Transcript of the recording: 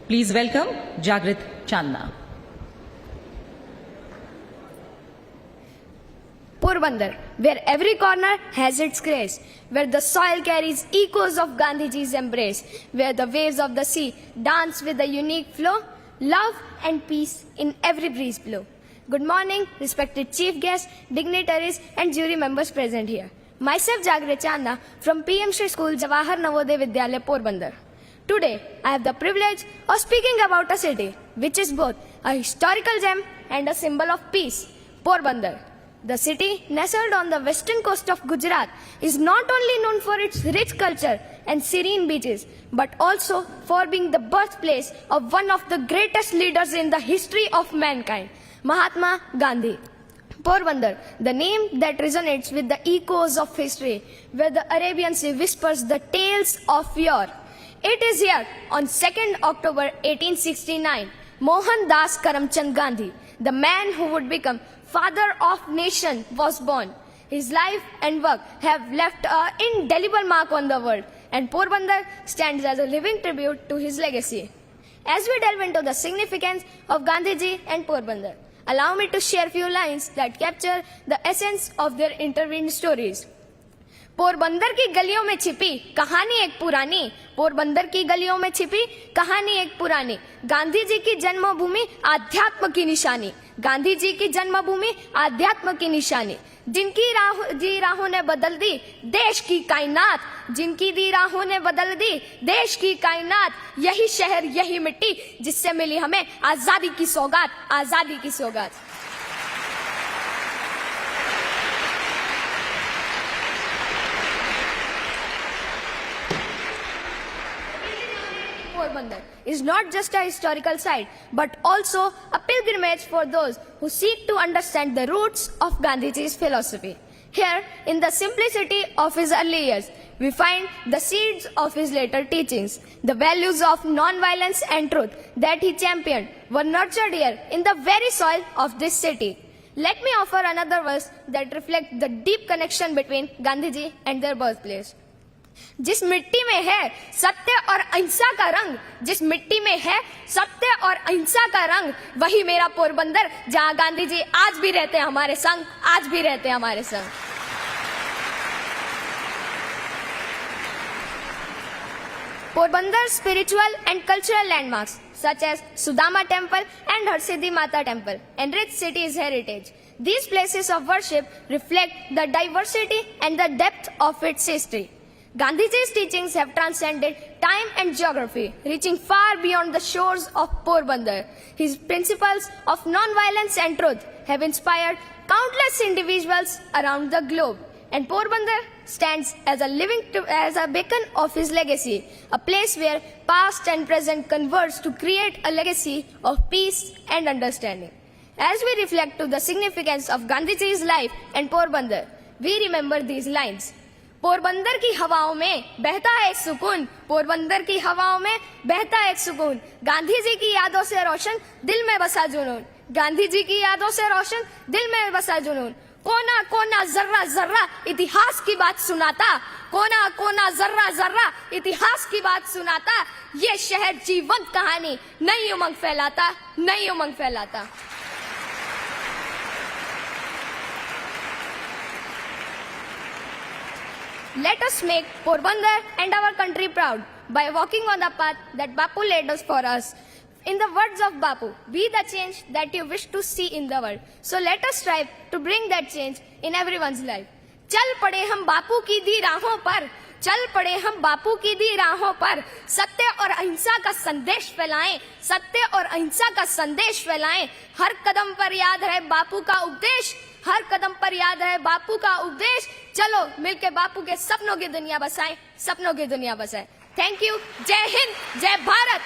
Please welcome Jagrit Chandna. Porbandar, where every corner has its grace, where the soil carries echoes of Gandhiji's embrace, where the waves of the sea dance with a unique flow, love and peace in every breeze blow. Good morning, respected chief guests, dignitaries and jury members present here. Myself Jagrit Chandna from PM Shri School Jawahar Navodaya Vidyalaya Porbandar. Today, I have the privilege of speaking about a city which is both a historical gem and a symbol of peace, Porbandar. The city, nestled on the western coast of Gujarat, is not only known for its rich culture and serene beaches, but also for being the birthplace of one of the greatest leaders in the history of mankind, Mahatma Gandhi. Porbandar, the name that resonates with the echoes of history, where the Arabian Sea whispers the tales of yore. It is here on 2nd October 1869, Mohandas Karamchand Gandhi, the man who would become father of nation, was born. His life and work have left an indelible mark on the world, and Porbandar stands as a living tribute to his legacy. As we delve into the significance of Gandhiji and Porbandar, allow me to share few lines that capture the essence of their intertwined stories. Porbandar की गलियों में छिपी कहानी एक पुरानी, पोरबंदर की गलियों में छिपी कहानी एक पुरानी, गांधी जी की जन्मभूमि आध्यात्म की निशानी, गांधी जी की जन्मभूमि आध्यात्म की निशानी, जिनकी राहों ने बदल दी देश की कायनात, जिनकी दी राहों ने बदल दी देश की कायनात, यही शहर यही मिट्टी जिससे मिली हमें आजादी की सौगात, आजादी की सौगात. Porbandar is not just a historical site, but also a pilgrimage for those who seek to understand the roots of Gandhiji's philosophy. Here, in the simplicity of his early years, we find the seeds of his later teachings. The values of non-violence and truth that he championed were nurtured here in the very soil of this city. Let me offer another verse that reflects the deep connection between Gandhiji and their birthplace. जिस मिट्टी में है सत्य और अहिंसा का रंग, जिस मिट्टी में है सत्य और अहिंसा का रंग, वही मेरा पोरबंदर जहां गांधी जी आज भी रहते हैं हमारे संग, आज भी रहते हैं हमारे संग. Porbandar spiritual and cultural landmarks such as Sudama Temple and Harsiddhi Mata Temple enrich city's heritage. These places of worship reflect the diversity and the depth of its history. Gandhiji's teachings have transcended time and geography, reaching far beyond the shores of Porbandar. His principles of non-violence and truth have inspired countless individuals around the globe. And Porbandar stands as a beacon of his legacy, a place where past and present converge to create a legacy of peace and understanding. As we reflect to the significance of Gandhiji's life and Porbandar, we remember these lines. Porbandar की हवाओं में बहता है एक सुकून, पोरबंदर की हवाओं में बहता है एक सुकून, गांधी जी की यादों से रोशन दिल में बसा जुनून, गांधी जी की यादों से रोशन दिल में बसा जुनून. कोना कोना जर्रा जर्रा इतिहास की बात सुनाता, कोना कोना जर्रा जर्रा इतिहास की बात सुनाता, ये शहर जीवंत कहानी नई उमंग फैलाता, नई उमंग फैलाता. Let us make Porbandar and our country proud by walking on the path that Bapu laid us for us. In the words of Bapu, be the change that you wish to see in the world. So let us strive to bring that change in everyone's life. चल पड़े हम बापू की दी राहों पर, चल पड़े हम बापू की दी राहों पर, सत्य और अहिंसा का संदेश फैलाएं, सत्य और अहिंसा का संदेश फैलाएं. हर कदम पर याद रहे बापू का उपदेश, हर कदम पर याद रहे बापू का उपदेश. चलो मिलके बापू के सपनों की दुनिया बसाएं, सपनों की दुनिया बसाएं. Thank you. जय हिंद, जय भारत.